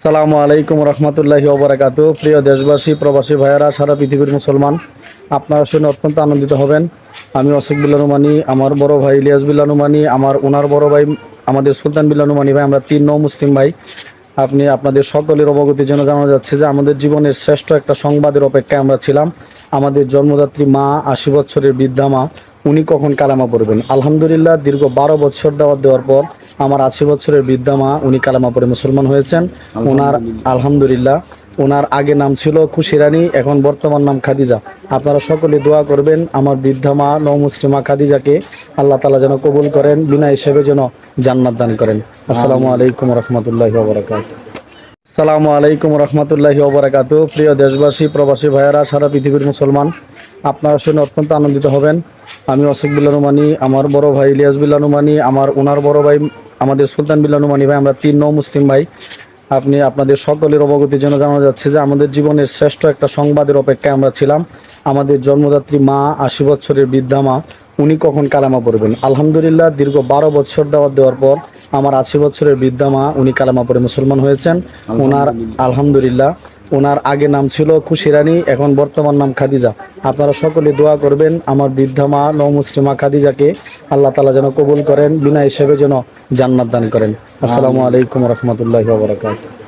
সালামু আলাইকুম রহমতুল্লাহি ওবরাকাতু। প্রিয় দেশবাসী, প্রবাসী ভাইয়েরা, সারা পৃথিবীর মুসলমান, আপনারা শুনে অত্যন্ত আনন্দিত হবেন। আমি অসিক বিল্লাহ নুমানী, আমার বড় ভাই ইলিয়াস বিল্লাহ নুমানী, ওনার বড় ভাই আমাদের সুলতান বিল্লাহ নুমানী ভাই, আমরা তিন নৌ মুসলিম ভাই। আপনাদের সকলের অবগতির জন্য জানা যাচ্ছে যে আমাদের জীবনের শ্রেষ্ঠ একটা সংবাদের অপেক্ষায় আমরা ছিলাম। আমাদের জন্মদাত্রী মা, 80 বছরের বৃদ্ধা মা, উনি কখন কালামা পড়বেন। আলহামদুলিল্লাহ, দীর্ঘ 12 বছর দাওয়াত দেওয়ার পর আমার 80 বছরের বৃদ্ধা মা উনি কালামা পড়ে মুসলমান হয়েছেন। ওনার আলহামদুলিল্লাহ, ওনার আগে নাম ছিল খুশি রানী, এখন বর্তমান নাম খাদিজা। আপনারা সকলে দোয়া করবেন আমার বৃদ্ধা মা নৌ মুসলিমা খাদিজাকে আল্লাহ তাআলা যেন কবুল করেন, বিনা হিসেবে যেন জান্নাত দান করেন। আসসালামু আলাইকুম রহমতুল্লাহি ওয়া বারাকাতুহু। আসসালামু আলাইকুম রহমতুল্লাহি ওয়া বারাকাতুহু। প্রিয় দেশবাসী, প্রবাসী ভাইয়েরা, সারা পৃথিবীর মুসলমান, আপনারা শুনে অত্যন্ত আনন্দিত হবেন। আমি অসিক বিল্লাহ নুমানী, আমার বড় ভাই ইলিয়াস বিল্লাহ নুমানী, ওনার বড় ভাই আমাদের সুলতান বিল্লাহ নুমানী ভাই, আমরা তিন নৌ মুসলিম ভাই। আপনাদের সকলের অবগতির জন্য জানা যাচ্ছে যে আমাদের জীবনের শ্রেষ্ঠ একটা সংবাদের অপেক্ষায় আমরা ছিলাম। আমাদের জন্মদাত্রী মা, 80 বছরের বৃদ্ধা মা, উনি কখন কালামা পড়বেন। আলহামদুলিল্লাহ, দীর্ঘ 12 বছর দাওয়াত দেওয়ার পর আমার 80 বছরের বৃদ্ধা মা উনি কালামা পড়ে মুসলমান হয়েছেন। ওনার আলহামদুলিল্লাহ, ওনার আগে নাম ছিল খুশি রানী, এখন বর্তমান নাম খাদিজা। আপনারা সকলে দোয়া করবেন আমার বৃদ্ধা মা নৌ মুসলিমা খাদিজাকে আল্লাহ তাআলা যেন কবুল করেন, বিনা হিসেবে যেন জান্নাত দান করেন। আসসালামু আলাইকুম রহমতুল্লাহি ওয়া বারাকাতুহু।